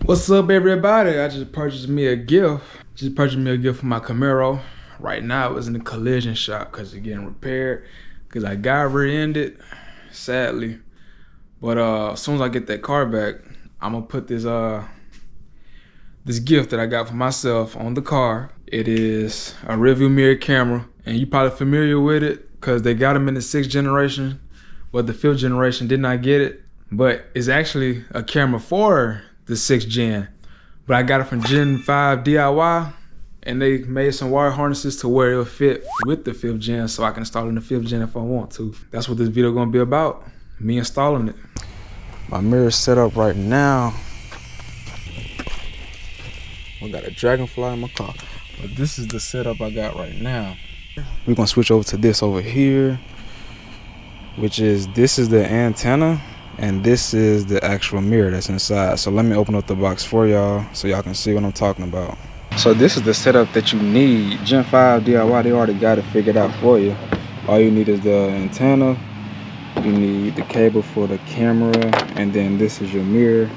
What's up, everybody? I just purchased me a gift. For my Camaro. Right now, it's in the collision shop because it's getting repaired. Because I got rear-ended, sadly. But as soon as I get that car back, I'm gonna put this gift that I got for myself on the car. It is a rearview mirror camera, and you probably familiar with it because they got them in the 6th generation, but the 5th generation did not get it. But it's actually a camera for the 6th gen. But I got it from Gen 5 DIY, and they made some wire harnesses to where it'll fit with the 5th gen, so I can install it in the 5th gen if I want to. That's what this video gonna be about, me installing it. My mirror's set up right now. I got a Dragonfly in my car, but this is the setup I got right now. We're gonna switch over to this over here, which is, this is the antenna, and this is the actual mirror that's inside. So let me open up the box for y'all so y'all can see what I'm talking about. So this is the setup that you need. Gen 5 DIY, they already got it figured out for you. All you need is the antenna, you need the cable for the camera, and then this is your mirror.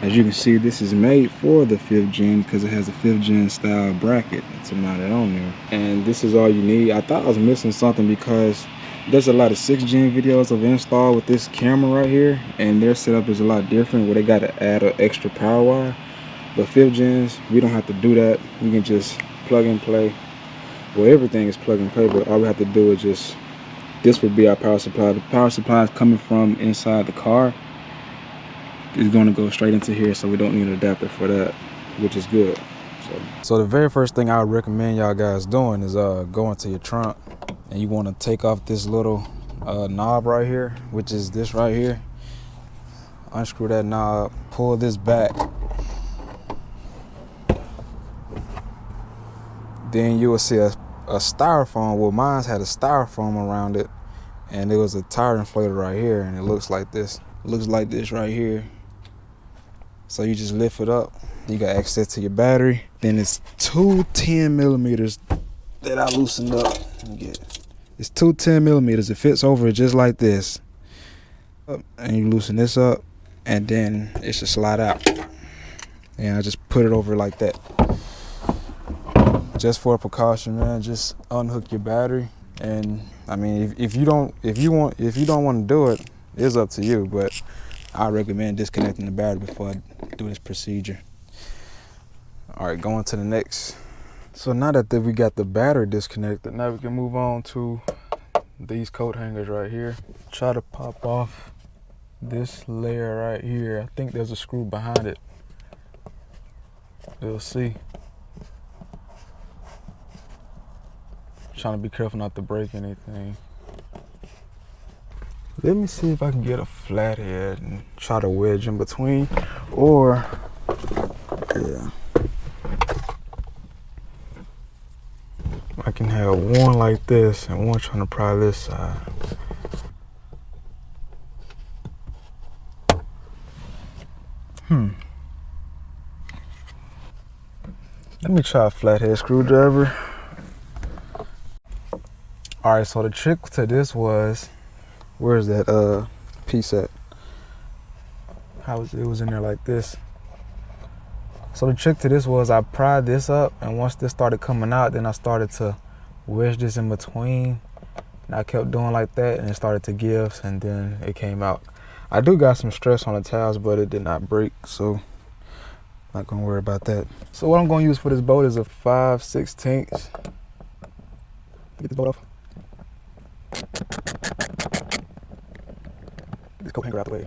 As you can see, this is made for the 5th gen because it has a 5th gen style bracket to mount it on there. And this is all you need. I thought I was missing something because there's a lot of 6th gen videos of install with this camera right here, and their setup is a lot different where they got to add an extra power wire. But 5th gens, we don't have to do that. We can just plug and play. Well, everything is plug and play, but all we have to do is just, this would be our power supply. The power supply is coming from inside the car. It's going to go straight into here, so we don't need an adapter for that, which is good. So the very first thing I would recommend y'all guys doing is go into your trunk, and you want to take off this little knob right here, which is this right here. Unscrew that knob, pull this back. Then you will see a styrofoam. Well, mine had a styrofoam around it, and there was a tire inflator right here, and it looks like this. It looks like this right here. So you just lift it up. You got access to your battery. Then it's two 10 millimeters that I loosened up. It's two 10 millimeters. It fits over just like this. And you loosen this up, and then it should slide out. And I just put it over like that. Just for a precaution, man. Just unhook your battery. And I mean, if you don't want to do it, it's up to you. But I recommend disconnecting the battery before I do this procedure. All right, going to the next. So now that we got the battery disconnected, now we can move on to these coat hangers right here. Try to pop off this layer right here. I think there's a screw behind it. We'll see. Trying to be careful not to break anything. Let me see if I can get a flathead and try to wedge in between, or yeah, I can have one like this and one trying to pry this side. Let me try a flathead screwdriver. All right, so the trick to this was, where's that piece at? It was in there like this. So the trick to this was I pried this up, and once this started coming out, then I started to wedge this in between. And I kept doing like that, and it started to give, and then it came out. I do got some stress on the towels, but it did not break, so not gonna worry about that. So what I'm gonna use for this bolt is a 5/16. Get the bolt off. Get this coat hanger out the way.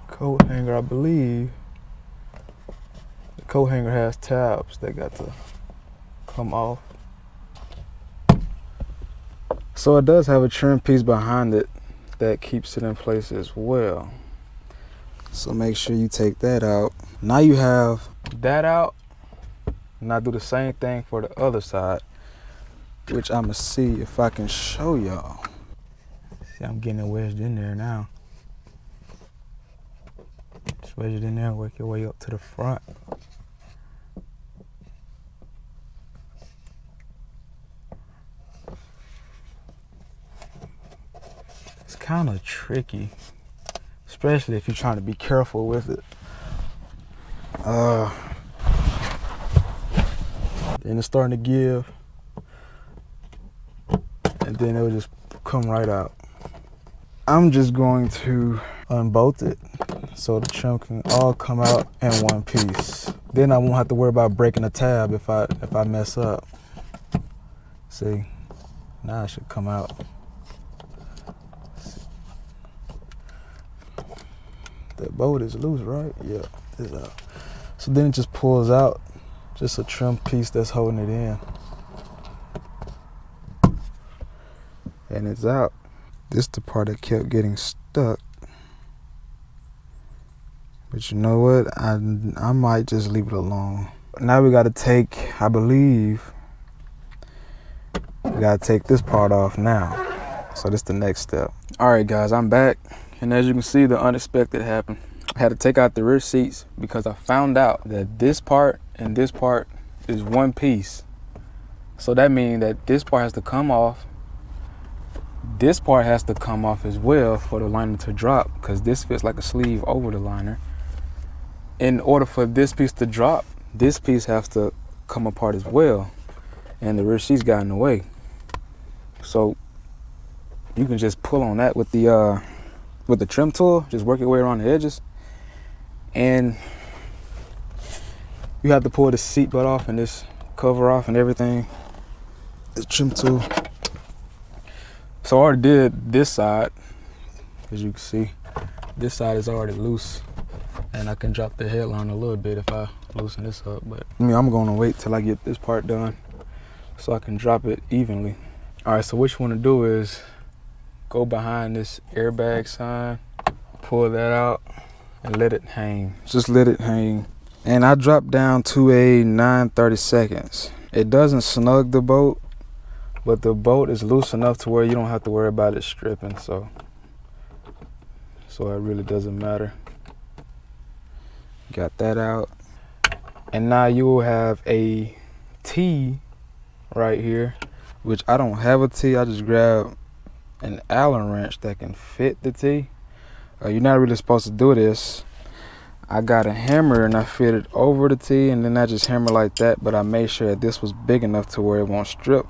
Coat hanger, I believe. The coat hanger has tabs that got to come off. So it does have a trim piece behind it that keeps it in place as well. So make sure you take that out. Now you have that out. Now do the same thing for the other side, which I'm gonna see if I can show y'all. See, I'm getting it wedged in there now. Just wedge it in there and work your way up to the front. kind of tricky, especially if you're trying to be careful with it. Then it's starting to give, and then it'll just come right out. I'm just going to unbolt it so the trim can all come out in one piece. Then I won't have to worry about breaking a tab if I mess up. See, now it should come out. The bolt is loose, right? Yeah, it's out. So then it just pulls out, just a trim piece that's holding it in. And it's out. This is the part that kept getting stuck. But you know what? I might just leave it alone. Now we gotta take, I believe, we gotta take this part off now. So this is the next step. All right, guys, I'm back. And as you can see, the unexpected happened. I had to take out the rear seats because I found out that this part and this part is one piece. So that means that this part has to come off. This part has to come off as well for the liner to drop, because this fits like a sleeve over the liner. In order for this piece to drop, this piece has to come apart as well. And the rear seats got in the way. So you can just pull on that with the trim tool, just work your way around the edges. And you have to pull the seat butt off and this cover off and everything. The trim tool. So I already did this side, as you can see. This side is already loose, and I can drop the headline a little bit if I loosen this up. But I mean, I'm gonna wait till I get this part done so I can drop it evenly. All right, so what you wanna do is go behind this airbag sign, pull that out, and let it hang. Just let it hang. And I dropped down to a 9/32. It doesn't snug the bolt, but the bolt is loose enough to where you don't have to worry about it stripping, so it really doesn't matter. Got that out. And now you will have a T right here, which I don't have a T. I just grabbed an Allen wrench that can fit the T. You're not really supposed to do this. I got a hammer and I fit it over the T, and then I just hammer like that, but I made sure that this was big enough to where it won't strip.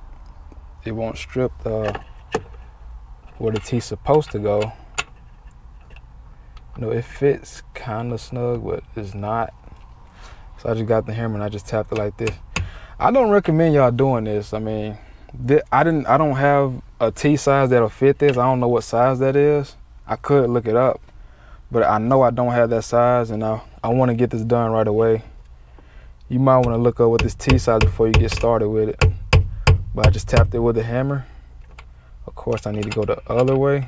It won't strip where the T's supposed to go. You know, it fits kind of snug, but it's not. So I just got the hammer and I just tapped it like this. I don't recommend y'all doing this. I mean, I don't have a T size that'll fit this. I don't know what size that is. I could look it up, but I know I don't have that size, and I want to get this done right away. You might want to look up what this T size before you get started with it. But I just tapped it with a hammer. Of course, I need to go the other way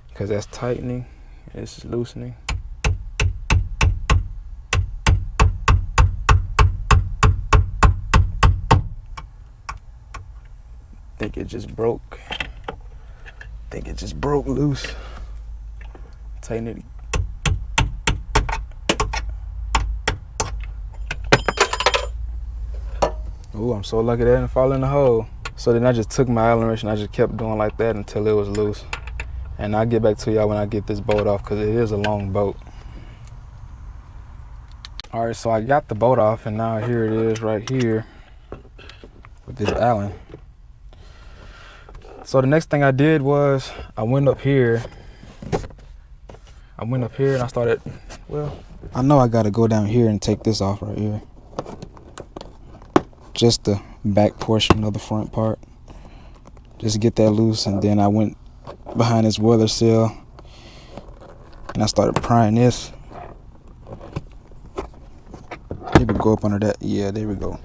because that's tightening. This is loosening. Think it just broke. Think it just broke loose. Tighten it. Ooh, I'm so lucky that didn't fall in the hole. So then I just took my Allen wrench and I just kept doing like that until it was loose. And I'll get back to y'all when I get this bolt off, because it is a long bolt. All right, so I got the bolt off, and now here it is right here with this Allen. So the next thing I did was I went up here and I started, well, I know I gotta go down here and take this off right here. Just the back portion of the front part. Just get that loose, and then I went behind this weather seal and I started prying this. Maybe go up under that. Yeah, there we go.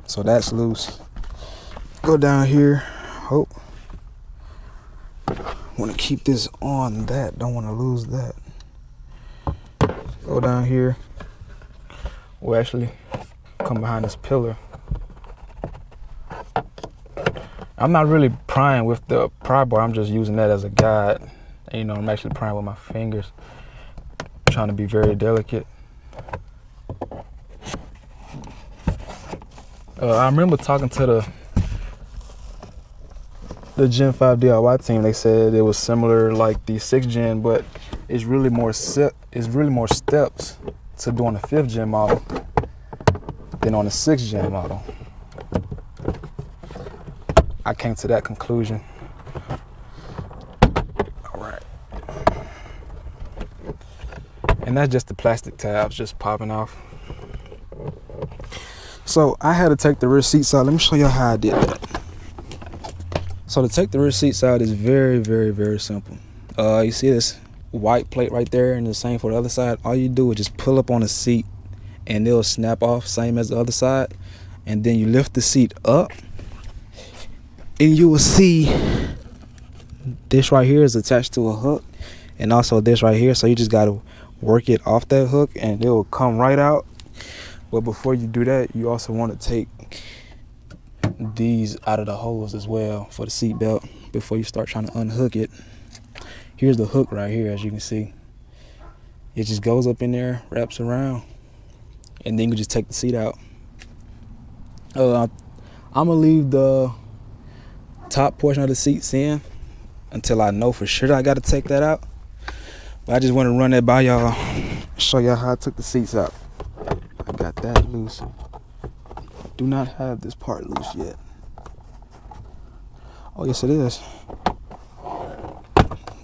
So that's loose. Go down here. Oh, want to keep this on that. Don't want to lose that. Go down here. We'll actually come behind this pillar. I'm not really prying with the pry bar. I'm just using that as a guide. And, you know, I'm actually prying with my fingers. I'm trying to be very delicate. I remember talking to the Gen 5 DIY team, they said it was similar like the 6th gen, but it's really more steps to doing the 5th gen model than on the 6th gen model. I came to that conclusion. All right. And that's just the plastic tabs just popping off. So I had to take the rear seats out. Let me show you how I did that. So to take the rear seats out is very, very, very simple. You see this white plate right there, and the same for the other side. All you do is just pull up on the seat and it'll snap off, same as the other side. And then you lift the seat up and you will see this right here is attached to a hook, and also this right here. So you just got to work it off that hook and it will come right out. But before you do that, you also want to take these out of the holes as well for the seat belt before you start trying to unhook it. Here's the hook right here, as you can see. It just goes up in there, wraps around, and then you just take the seat out. I'm gonna leave the top portion of the seats in until I know for sure that I gotta take that out. But I just want to run that by y'all, show y'all how I took the seats out. I got that loose. Do not have this part loose yet. Oh yes, it is.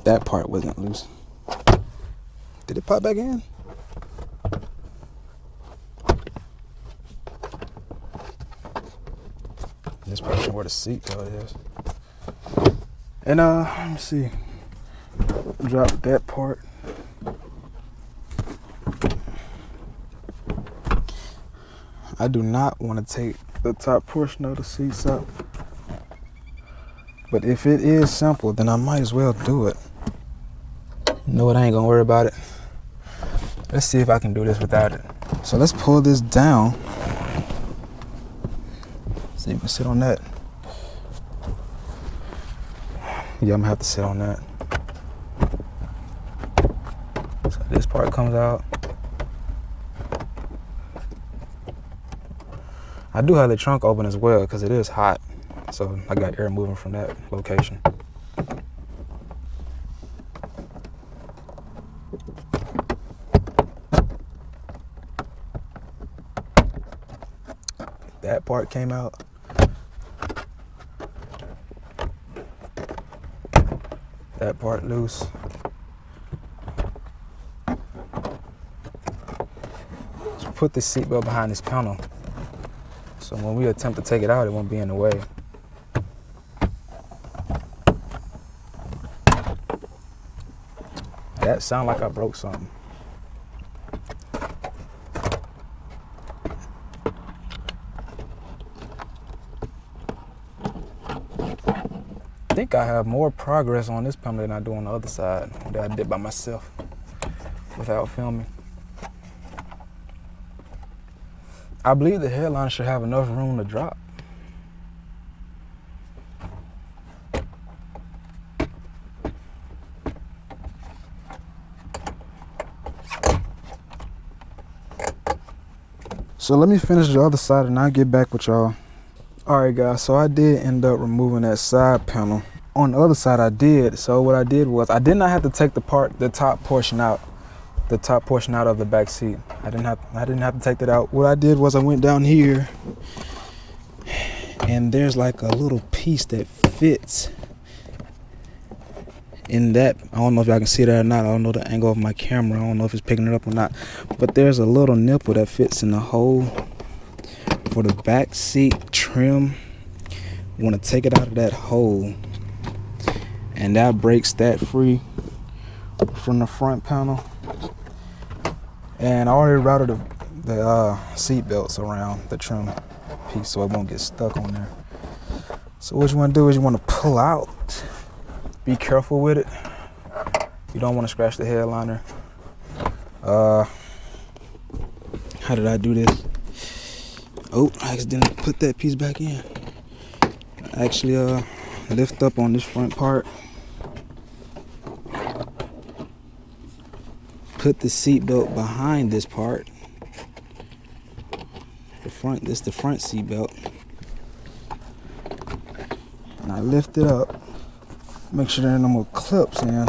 That part wasn't loose. Did it pop back in? This portion where the seat belt is. And let me see. Drop that part. I do not want to take the top portion of the seats out. But if it is simple, then I might as well do it. You know what, I ain't gonna worry about it. Let's see if I can do this without it. So let's pull this down. So you can sit on that. Yeah, I'm gonna have to sit on that. So this part comes out. I do have the trunk open as well because it is hot. So I got air moving from that location. That part came out. That part loose. Just put the seatbelt behind this panel. So when we attempt to take it out, it won't be in the way. That sound like I broke something. I think I have more progress on this panel than I do on the other side that I did by myself without filming. I believe the headliner should have enough room to drop. So let me finish the other side and I'll get back with y'all. Alright guys, so I did end up removing that side panel. On the other side I did. So what I did was I did not have to take the top portion out of the back seat. I didn't have to take that out. What I did was I went down here and there's like a little piece that fits in that. I don't know if y'all can see that or not. I don't know the angle of my camera. I don't know if it's picking it up or not. But there's a little nipple that fits in the hole for the back seat trim. You want to take it out of that hole, and that breaks that free from the front panel. And I already routed the seat belts around the trim piece so it won't get stuck on there. So what you want to do is you want to pull out. Be careful with it. You don't want to scratch the headliner. How did I do this? Oh, I accidentally put that piece back in. Actually, lift up on this front part. Put the seat belt behind this part. This is the front seat belt. and I lift it up, make sure there are no more clips in,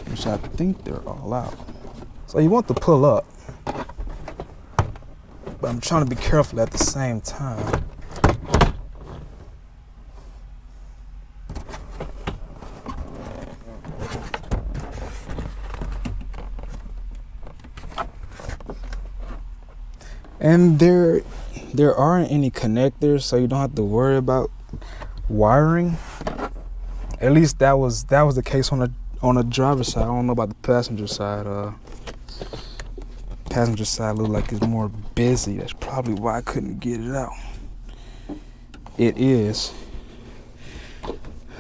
which I think they're all out. So you want to pull up, but I'm trying to be careful at the same time. And there aren't any connectors, so you don't have to worry about wiring. At least that was the case on the driver's side. I don't know about the passenger side. Passenger side looked like it's more busy. That's probably why I couldn't get it out. It is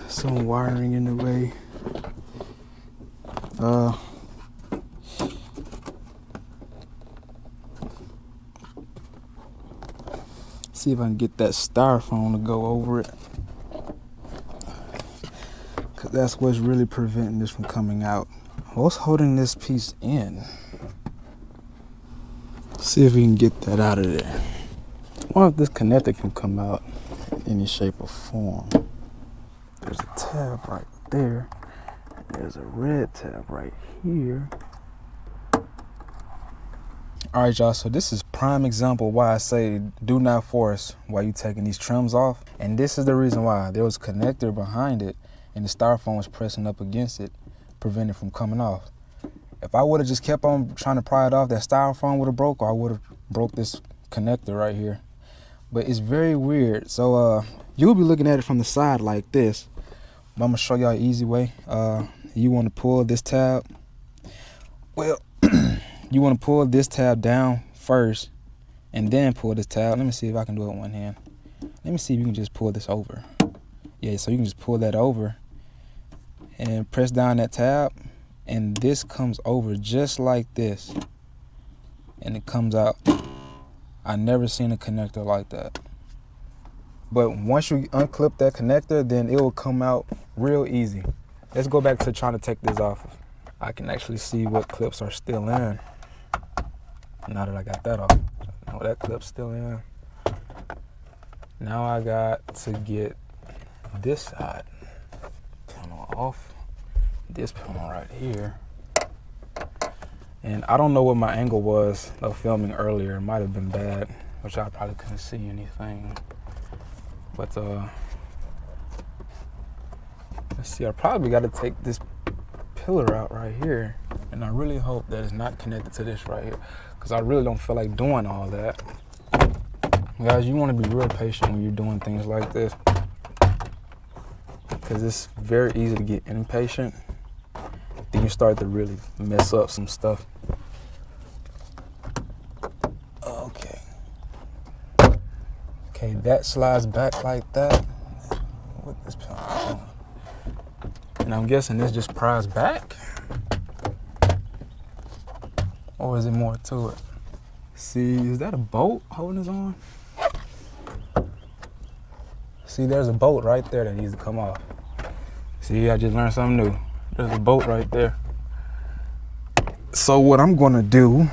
some wiring in the way. See if I can get that styrofoam to go over it, because that's what's really preventing this from coming out. What's holding this piece in? See if we can get that out of there. I wonder if this connector can come out in any shape or form. There's a tab right there. There's a red tab right here. All right, y'all, so this is prime example why I say do not force while you taking these trims off. And this is the reason why. There was a connector behind it and the styrofoam was pressing up against it, preventing it from coming off. If I would have just kept on trying to pry it off, that styrofoam would have broke, or I would have broke this connector right here. But it's very weird. So you'll be looking at it from the side like this. But I'm gonna show y'all an easy way. You wanna pull this tab. Well, you want to pull this tab down first and then pull this tab. Let me see if I can do it with one hand. Let me see if you can just pull this over. Yeah, so you can just pull that over and press down that tab, and this comes over just like this, and it comes out. I never seen a connector like that. But once you unclip that connector, then it will come out real easy. Let's go back to trying to take this off. I can actually see what clips are still in. Now that I got that off, now that clip's still in. Now I got to get this side panel off, this panel right here. And I don't know what my angle was of filming earlier. It might have been bad, which I probably couldn't see anything. But let's see, I probably got to take this pillar out right here. And I really hope that it's not connected to this right here, because I really don't feel like doing all that. Guys, you want to be real patient when you're doing things like this, because it's very easy to get impatient. Then you start to really mess up some stuff. Okay. Okay, that slides back like that. What this panel doing? And I'm guessing this just pries back? Or is it more to it? See, is that a bolt holding this on? See, there's a bolt right there that needs to come off. See, I just learned something new. There's a bolt right there. So what I'm gonna do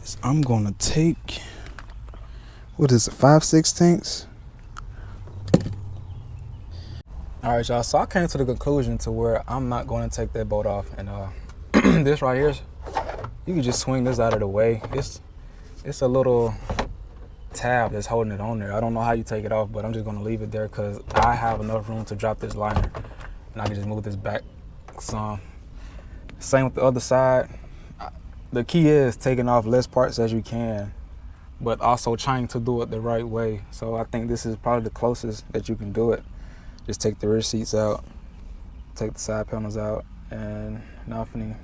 is I'm gonna take, what is it, 5/16? All right, y'all, so I came to the conclusion to where I'm not gonna take that bolt off. And this right here, you can just swing this out of the way. It's a little tab that's holding it on there. I don't know how you take it off, but I'm just gonna leave it there because I have enough room to drop this liner, and I can just move this back some. Same with the other side. The key is taking off less parts as you can, but also trying to do it the right way. So I think this is probably the closest that you can do it. Just take the rear seats out, take the side panels out, and now I'm finna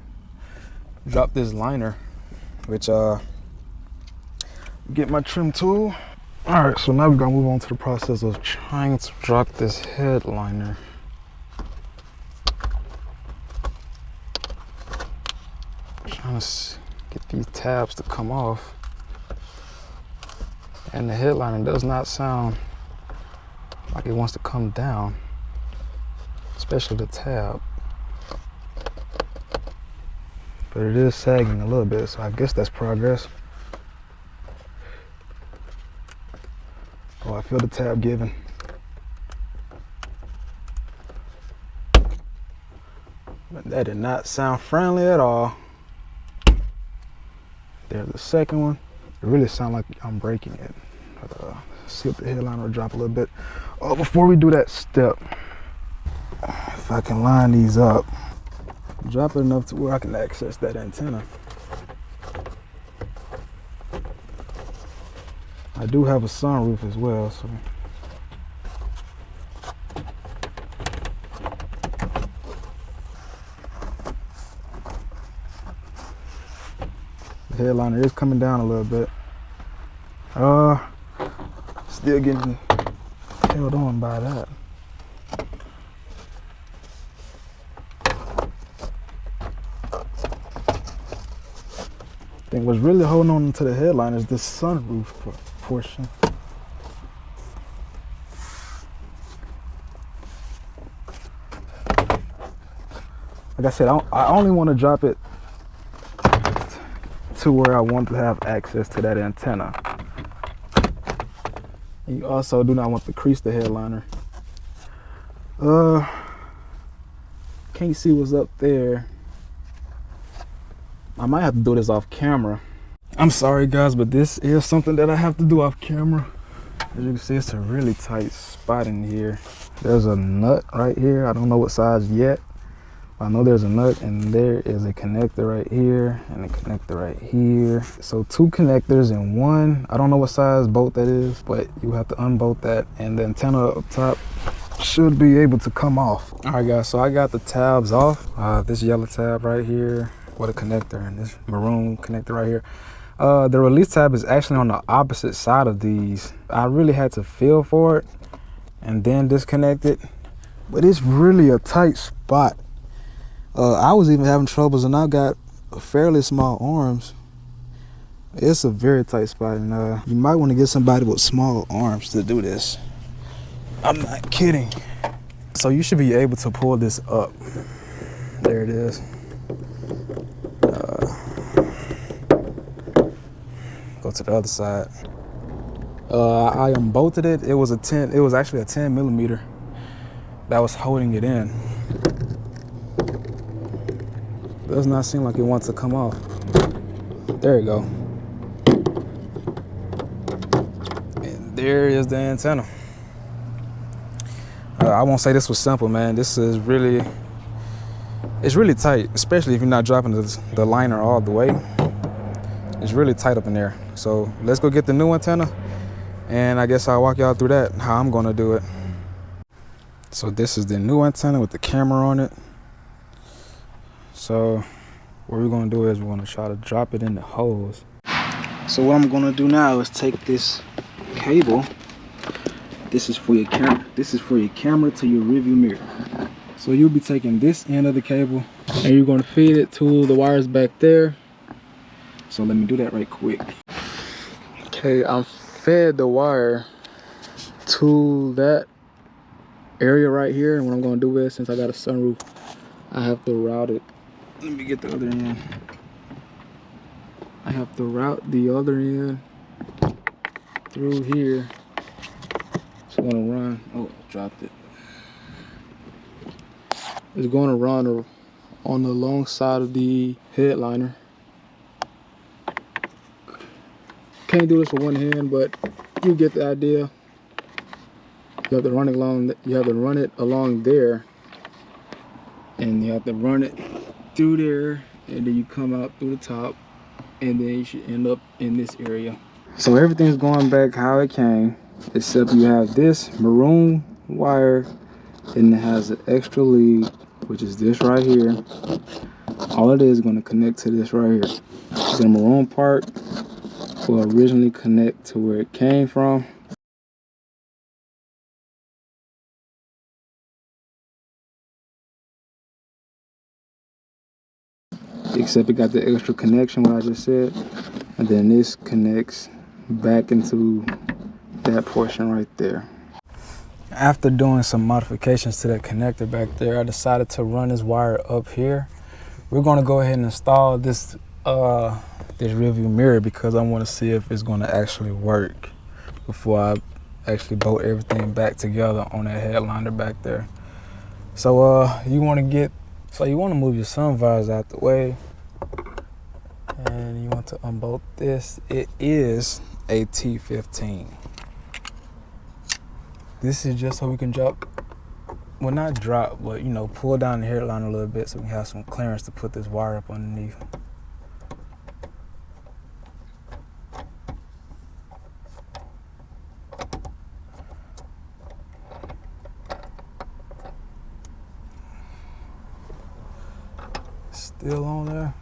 drop this liner, which get my trim tool. All right, so now we're gonna move on to the process of trying to drop this headliner. Trying to get these tabs to come off, and the headliner does not sound like it wants to come down, especially the tab. But it is sagging a little bit, so I guess that's progress. Oh, I feel the tab giving. That did not sound friendly at all. There's the second one. It really sounds like I'm breaking it. See if the headliner will drop a little bit. Oh, before we do that step, if I can line these up, drop it enough to where I can access that antenna. I do have a sunroof as well, so. The headliner is coming down a little bit. Still getting held on by that. I think what's really holding on to the headliner is this sunroof portion. Like I said, I only want to drop it to where I want to have access to that antenna. And you also do not want to crease the headliner. Can't see what's up there. I might have to do this off camera. I'm sorry guys, but this is something that I have to do off camera. As you can see, it's a really tight spot in here. There's a nut right here. I don't know what size yet. I know there's a nut, and there is a connector right here and a connector right here. So 2 connectors in one. I don't know what size bolt that is, but you have to unbolt that, and the antenna up top should be able to come off. All right guys, so I got the tabs off. This yellow tab right here with a connector, and this maroon connector right here. The release tab is actually on the opposite side of these. I really had to feel for it and then disconnect it, but it's really a tight spot. I was even having troubles, and I got fairly small arms. It's a very tight spot, and you might want to get somebody with small arms to do this. I'm not kidding. So you should be able to pull this up. There it is. Go to the other side. I unbolted it. It was actually a 10 millimeter that was holding it in. Does not seem like it wants to come off. There you go. And there is the antenna. I won't say this was simple, man. This is it's really tight, especially if you're not dropping the liner all the way. It's really tight up in there. So let's go get the new antenna, and I guess I'll walk y'all through that, how I'm gonna do it. So this is the new antenna with the camera on it. So what we're gonna do is we're gonna try to drop it in the hose. So what I'm gonna do now is take this cable. This is for your camera. This is for your camera to your rearview mirror. So you'll be taking this end of the cable, and you're gonna feed it to the wires back there. So let me do that right quick. Okay, I'm fed the wire to that area right here, and what I'm gonna do is, since I got a sunroof, I have to route it. Let me get the other end. I have to route the other end through here. It's gonna run. Oh, I dropped it. It's gonna run on the long side of the headliner. Can't do this with one hand, but you get the idea. You have to run it along. You have to run it along there, and you have to run it through there, and then you come out through the top, and then you should end up in this area. So everything's going back how it came, except you have this maroon wire, and it has an extra lead, which is this right here. All it is going to connect to this right here. The maroon part will originally connect to where it came from. Except it got the extra connection, what I just said, and then this connects back into that portion right there. After doing some modifications to that connector back there, I decided to run this wire up here. We're going to go ahead and install this rearview mirror, because I want to see if it's going to actually work before I actually bolt everything back together on that headliner back there. So you want to move your sun visors out the way, and you want to unbolt this. It is a T15. This is just so we can drop, well, not drop, but you know, pull down the headliner a little bit so we can have some clearance to put this wire up underneath. Still on there.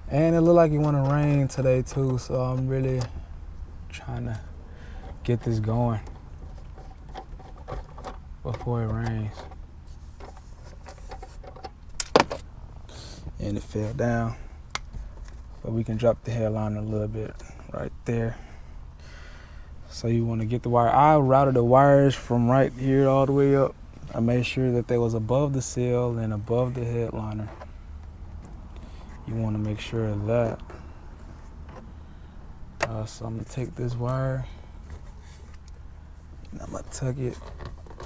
And it look like it want to rain today too, so I'm really trying to get this going before it rains. And it fell down, but we can drop the headliner a little bit right there. So you want to get the wire. I routed the wires from right here all the way up. I made sure that they was above the sill and above the headliner. You want to make sure of that. So I'm gonna take this wire and I'm gonna tuck it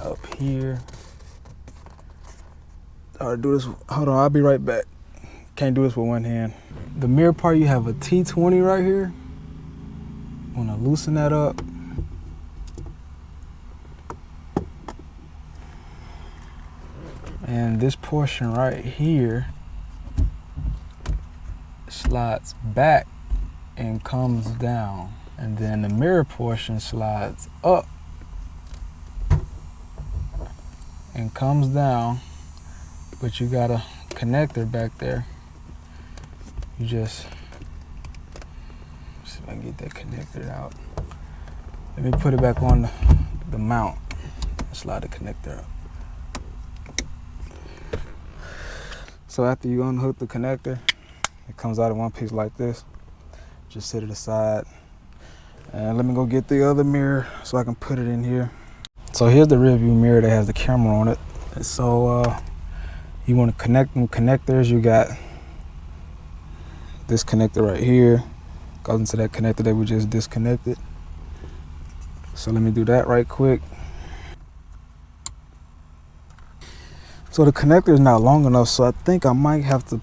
up here. Alright, do this. Hold on, I'll be right back. Can't do this with one hand. The mirror part, you have a T20 right here. Want to loosen that up. And this portion right here slides back and comes down. And then the mirror portion slides up and comes down. But you got a connector back there. You just, see if I can get that connector out. Let me put it back on the mount. Slide the connector up. So after you unhook the connector, it comes out in one piece like this. Just set it aside. And let me go get the other mirror so I can put it in here. So here's the rear view mirror that has the camera on it. And so you want to connect them connectors. You got this connector right here. Goes into that connector that we just disconnected. So let me do that right quick. So the connector is not long enough, so I think I might have to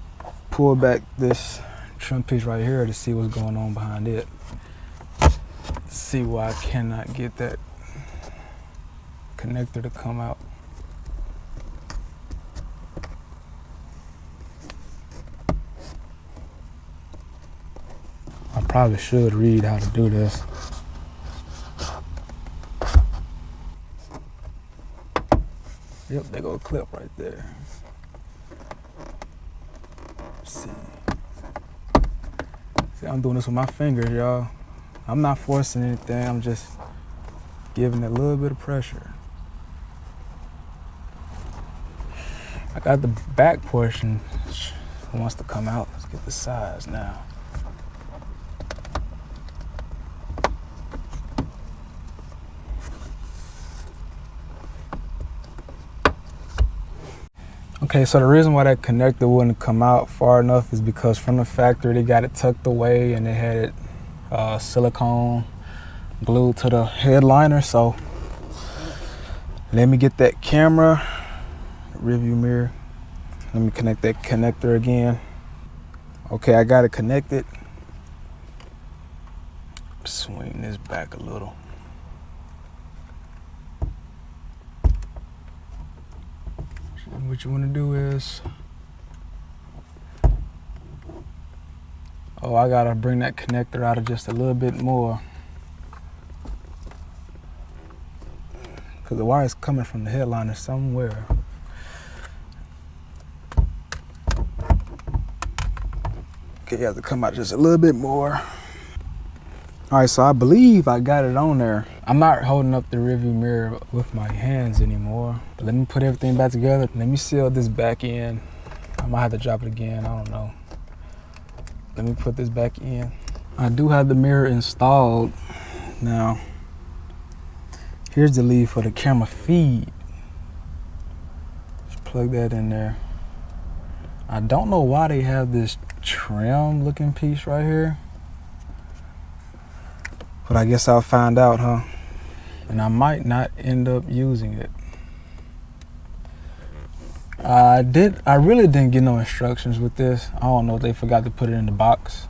pull back this trim piece right here to see what's going on behind it. See why I cannot get that connector to come out. I probably should read how to do this. Yep, there go a clip right there. Let's see. See, I'm doing this with my finger, y'all. I'm not forcing anything, I'm just giving it a little bit of pressure. I got the back portion that wants to come out. Let's get the sides now. Okay, so the reason why that connector wouldn't come out far enough is because from the factory they got it tucked away and they had it silicone glued to the headliner. So let me get that camera, rear view mirror. Let me connect that connector again. Okay, I got it connected. Swing this back a little. What you want to do is, I gotta bring that connector out of just a little bit more, because the wire is coming from the headliner somewhere. Okay, you have to come out just a little bit more. All right, so I believe I got it on there. I'm not holding up the rearview mirror with my hands anymore. But let me put everything back together. Let me seal this back in. I might have to drop it again, I don't know. Let me put this back in. I do have the mirror installed. Now, here's the lead for the camera feed. Just plug that in there. I don't know why they have this trim looking piece right here. But I guess I'll find out, huh? And I might not end up using it. I really didn't get no instructions with this. I don't know if they forgot to put it in the box.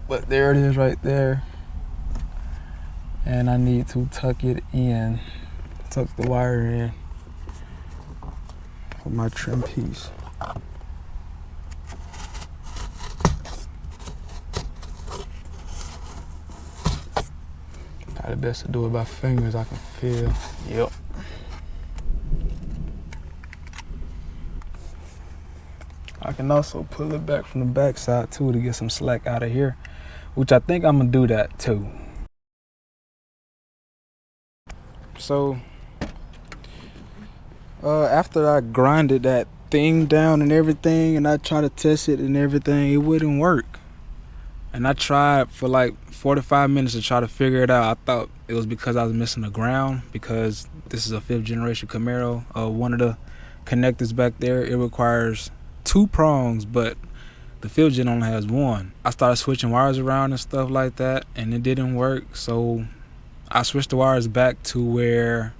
But there it is right there. And I need to tuck it in. Tuck the wire in with my trim piece. Probably best to do it by fingers. I can feel. Yep. I can also pull it back from the back side too to get some slack out of here, which I think I'm gonna do that too. So after I grinded that thing down and everything, and I tried to test it and everything, it wouldn't work. And I tried for like 45 minutes to try to figure it out. I thought it was because I was missing the ground, because this is a 5th generation Camaro. One of the connectors back there, it requires 2 prongs, but the 5th gen only has 1. I started switching wires around and stuff like that, and it didn't work. So I switched the wires back to where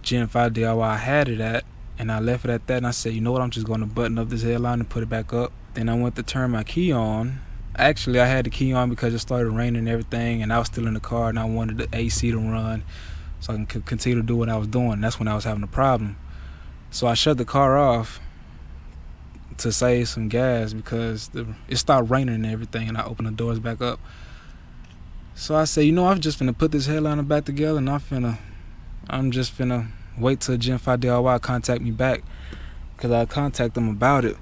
Gen 5 DIY had it at, and I left it at that. And I said, you know what, I'm just going to button up this headline and put it back up. Then I went to turn my key on. Actually, I had the key on because it started raining and everything, and I was still in the car, and I wanted the AC to run so I can continue to do what I was doing. That's when I was having a problem. So I shut the car off to save some gas because it started raining and everything, and I opened the doors back up. So I said, you know, I'm just finna put this headliner back together, and I'm just finna wait till Gen 5 DIY contact me back, because I contact them about it.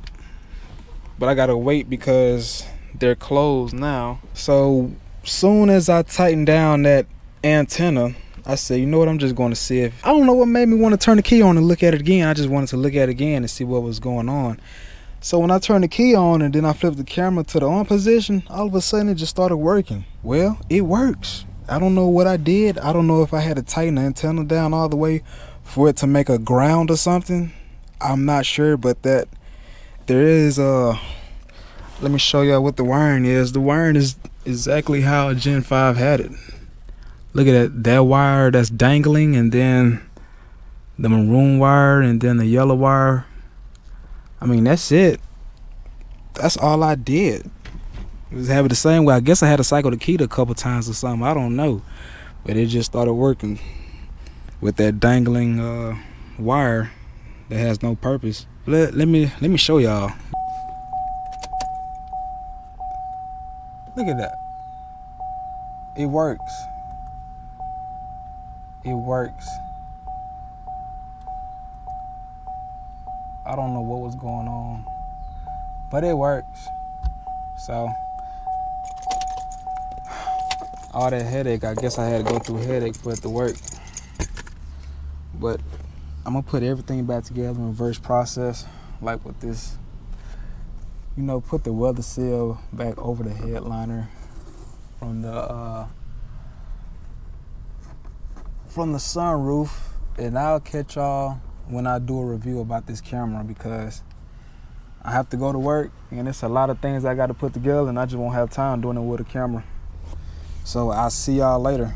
But I gotta wait because they're closed now. So soon as I tighten down that antenna, I said, you know what, I'm just going to see if, I don't know what made me want to turn the key on and look at it again. I just wanted to look at it again and see what was going on. So when I turned the key on and then I flipped the camera to the on position, all of a sudden it just started working. Well, it works. I don't know what I did. I don't know if I had to tighten the antenna down all the way for it to make a ground or something. I'm not sure, but that there is let me show y'all what the wiring is. The wiring is exactly how Gen 5 had it. Look at that wire that's dangling, and then the maroon wire, and then the yellow wire. I mean, that's it. That's all I did. It was having the same way. I guess I had to cycle the key a couple times or something. I don't know. But it just started working with that dangling wire that has no purpose. Let me show y'all. Look at that. It works. It works. I don't know what was going on, but it works. So all that headache, I guess I had to go through a headache for it to work. But I'm gonna put everything back together in reverse process, like with this. You know, put the weather seal back over the headliner from the sunroof, and I'll catch y'all when I do a review about this camera, because I have to go to work and it's a lot of things I got to put together, and I just won't have time doing it with a camera. So I'll see y'all later.